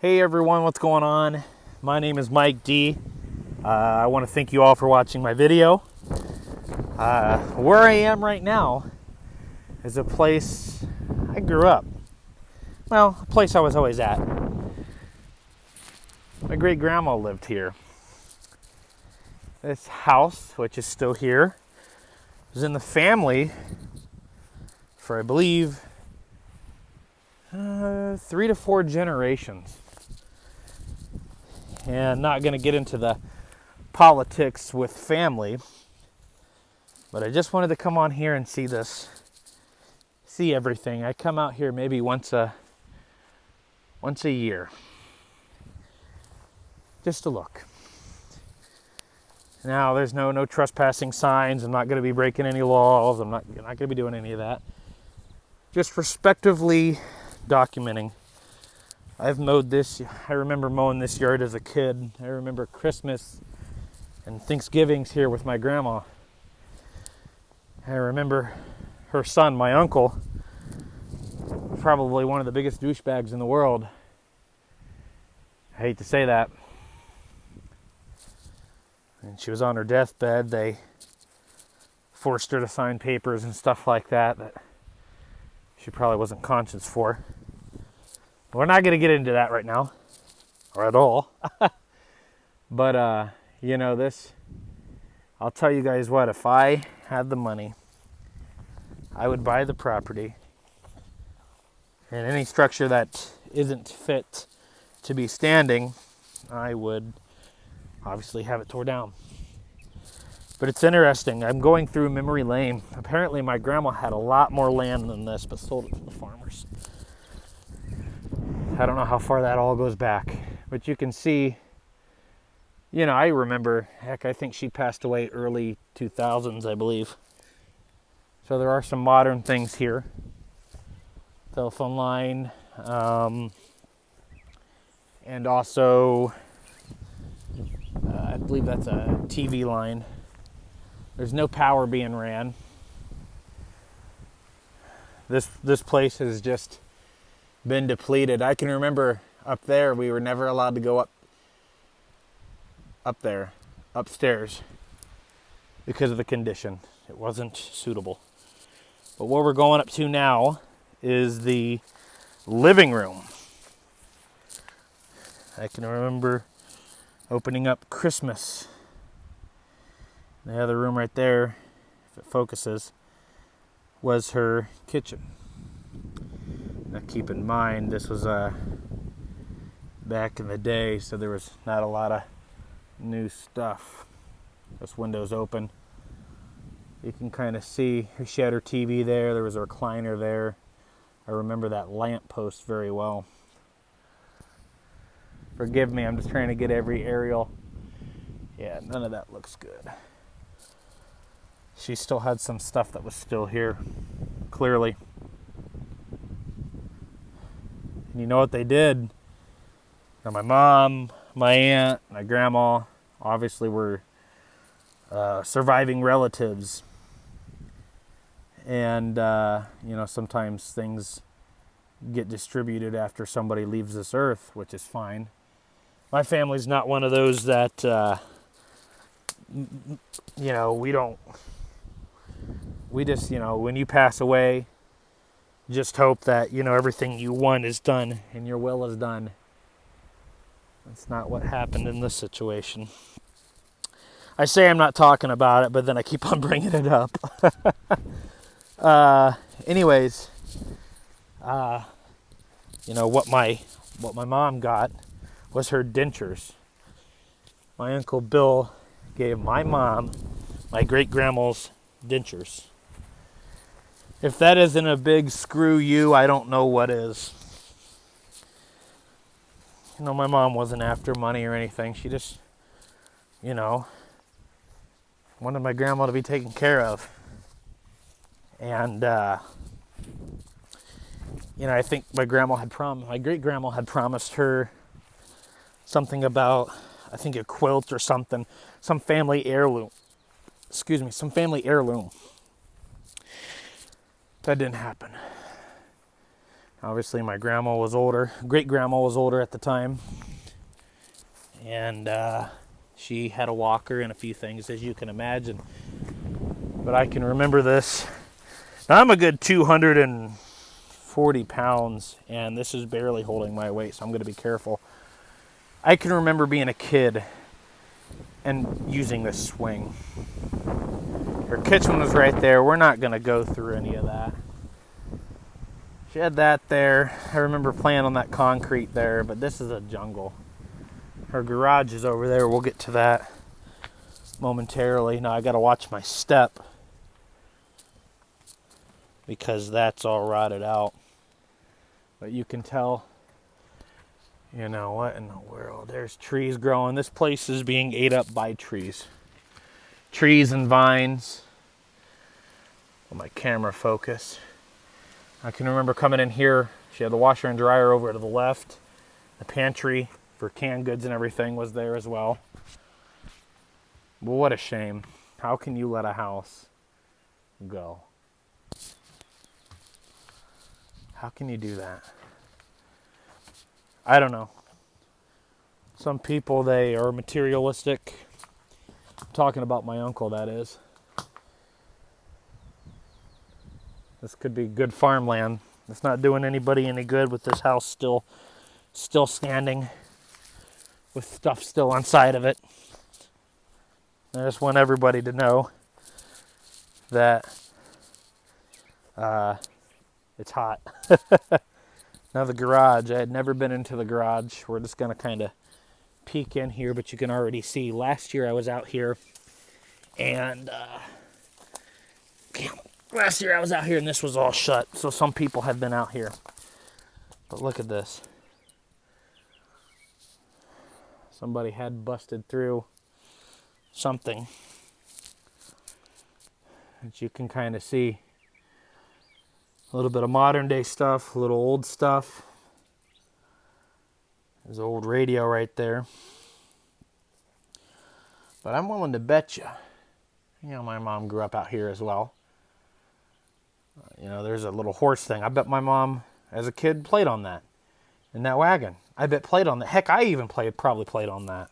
Hey everyone, what's going on? My name is Mike D. I want to thank you all for watching my video. Where I am right now is a place I grew up. Well, a place I was always at. My great grandma lived here. This house, which is still here, was in the family for, I believe, 3 to 4 generations. And not going to get into the politics with family, but I just wanted to come on here and see everything. I come out here maybe once a year, just to look. Now there's no trespassing signs. I'm not going to be breaking any laws. I'm not going to be doing any of that. Just respectively documenting. I've mowed this. I remember mowing this yard as a kid. I remember Christmas and Thanksgivings here with my grandma. I remember her son, my uncle, probably one of the biggest douchebags in the world. I hate to say that. And she was on her deathbed. They forced her to sign papers and stuff like that she probably wasn't conscious for. We're not going to get into that right now, or at all. But, I'll tell you guys what, if I had the money, I would buy the property, and any structure that isn't fit to be standing, I would obviously have it tore down. But it's interesting. I'm going through memory lane. Apparently my grandma had a lot more land than this, but sold it to the farmers. I don't know how far that all goes back, but you can see, I remember, I think she passed away early 2000s, I believe. So there are some modern things here. Telephone line, and also, I believe that's a TV line. There's no power being ran. This place has just been depleted. I can remember up there, we were never allowed to go up there, upstairs, because of the condition. It wasn't suitable. But what we're going up to now is the living room. I can remember opening up Christmas. The other room right there, if it focuses, was her kitchen. Now keep in mind, this was back in the day, so there was not a lot of new stuff. This window's open. You can kind of see she had her TV there. There was a recliner there. I remember that lamp post very well. Forgive me, I'm just trying to get every aerial. Yeah, none of that looks good. She still had some stuff that was still here, clearly. And you know what they did? Now my mom, my aunt, my grandma, obviously were surviving relatives. And, sometimes things get distributed after somebody leaves this earth, which is fine. My family's not one of those that, we just, when you pass away, just hope that, everything you want is done and your will is done. That's not what happened in this situation. I say I'm not talking about it, but then I keep on bringing it up. What my mom got was her dentures. My Uncle Bill gave my mom my great-grandma's dentures. If that isn't a big screw you, I don't know what is. My mom wasn't after money or anything. She just, wanted my grandma to be taken care of. And, I think my great-grandma had promised her something about, I think, a quilt or something, some family heirloom. That didn't happen. Obviously my grandma was older, great-grandma was older at the time, and she had a walker and a few things, as you can imagine. But I can remember this. Now, I'm a good 240 pounds, and this is barely holding my weight, so I'm going to be careful. I can remember being a kid and using this swing. Her kitchen was right there. We're not going to go through any of that. She had that there. I remember playing on that concrete there, but this is a jungle. Her garage is over there. We'll get to that momentarily. Now I got to watch my step because that's all rotted out. But you can tell, you know, what in the world? There's trees growing. This place is being ate up by trees. Trees and vines. Will my camera focus? I can remember coming in here. She had the washer and dryer over to the left. The pantry for canned goods and everything was there as well. Well, what a shame. How can you let a house go? How can you do that? I don't know. Some people, they are materialistic. I'm talking about my uncle, that is. This could be good farmland. It's not doing anybody any good with this house still standing, with stuff still inside of it. I just want everybody to know that it's hot. Now the garage, I had never been into the garage. We're just going to kind of peek in here, but you can already see last year I was out here and and this was all shut. So some people had been out here. But look at this. Somebody had busted through something that you can kind of see. A little bit of modern day stuff, a little old stuff. There's an old radio right there. But I'm willing to bet you, my mom grew up out here as well. There's a little horse thing. I bet my mom, as a kid, played on that. In that wagon. I bet played on that. Heck, I even probably played on that.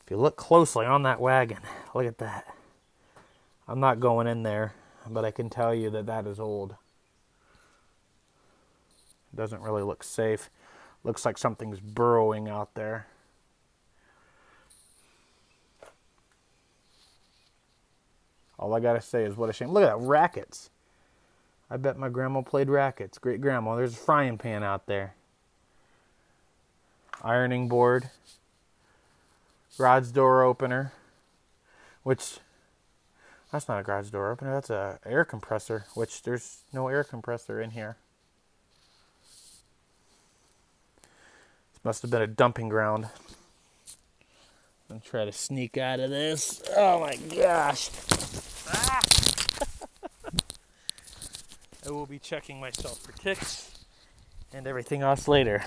If you look closely on that wagon, look at that. I'm not going in there, but I can tell you that is old. It doesn't really look safe. Looks like something's burrowing out there. All I gotta say is what a shame. Look at that, rackets. I bet my grandma played rackets. Great grandma. There's a frying pan out there. Ironing board. Garage door opener. Which, that's not a garage door opener. That's an air compressor. Which there's no air compressor in here. This must have been a dumping ground. I'm try to sneak out of this. Oh my gosh. Ah! I will be checking myself for ticks and everything else later.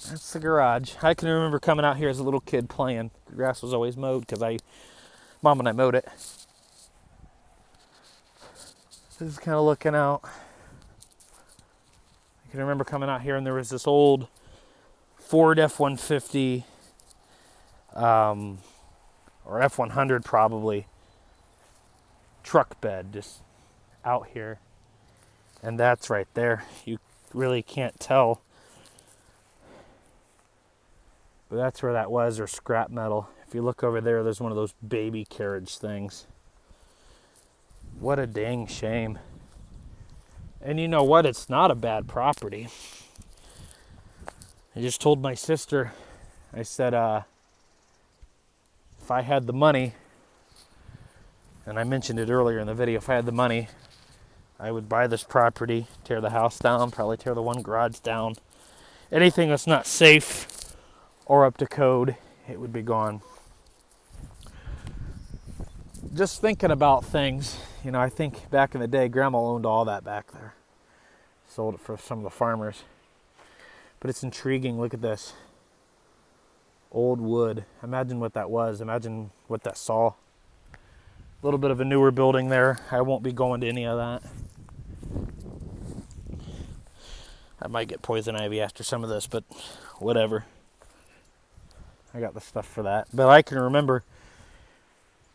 That's the garage. I can remember coming out here as a little kid playing. The grass was always mowed because Mom and I mowed it. This is kind of looking out. I can remember coming out here and there was this old Ford F-150 or F-100 probably truck bed just out here, and that's right there. You really can't tell, but that's where that was, or scrap metal. If you look over there, there's one of those baby carriage things. What a dang shame. And you know what? It's not a bad property. I just told my sister, I said, if I had the money, and I mentioned it earlier in the video, if I had the money, I would buy this property, tear the house down, probably tear the one garage down. Anything that's not safe or up to code, it would be gone. Just thinking about things, I think back in the day, Grandma owned all that back there. Sold it for some of the farmers. But it's intriguing. Look at this. Old wood. Imagine what that was. Imagine what that saw. A little bit of a newer building there. I won't be going to any of that. I might get poison ivy after some of this, but whatever. I got the stuff for that. But I can remember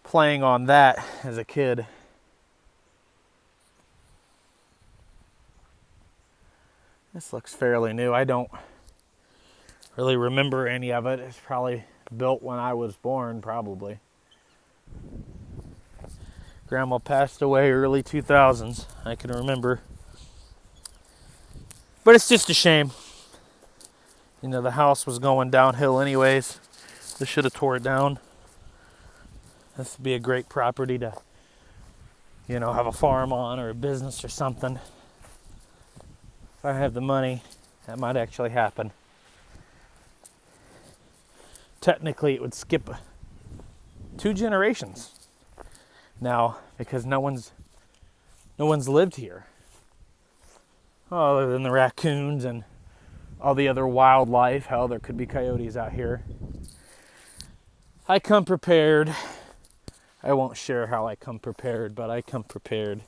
playing on that as a kid. This looks fairly new. I don't really remember any of it. It's probably built when I was born, probably. Grandma passed away early 2000s. I can remember. But it's just a shame. You know, the house was going downhill anyways. They should have tore it down. This would be a great property to, you know, have a farm on or a business or something. If I have the money, that might actually happen. Technically, it would skip 2 generations now because no one's lived here. Other than the raccoons and all the other wildlife. Hell, there could be coyotes out here. I come prepared. I won't share how I come prepared, but I come prepared.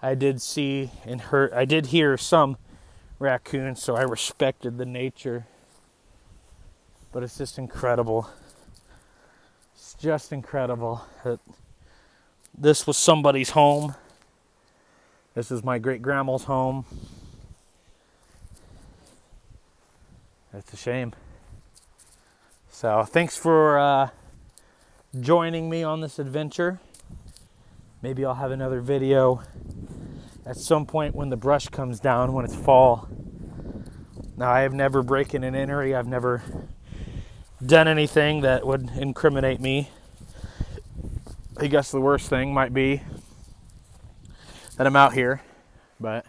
I did see and I did hear some raccoons, so I respected the nature. But it's just incredible. It's just incredible that this was somebody's home. This is my great-grandma's home. It's a shame. So thanks for joining me on this adventure. Maybe I'll have another video at some point when the brush comes down, when it's fall. Now, I have never broken an entry. I've never done anything that would incriminate me. I guess the worst thing might be that I'm out here, but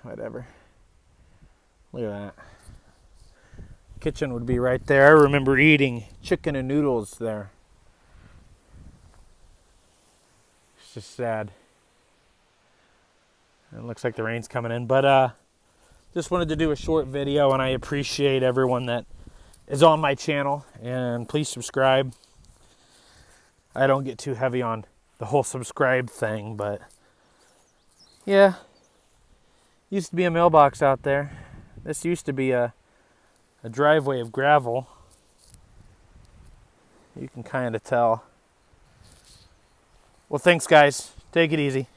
whatever. Look at that. Kitchen would be right there. I remember eating chicken and noodles there. It's just sad. It looks like the rain's coming in, but just wanted to do a short video, and I appreciate everyone that is on my channel, and please subscribe. I don't get too heavy on the whole subscribe thing, but yeah, used to be a mailbox out there. This used to be a driveway of gravel. You can kind of tell. Well, thanks, guys. Take it easy.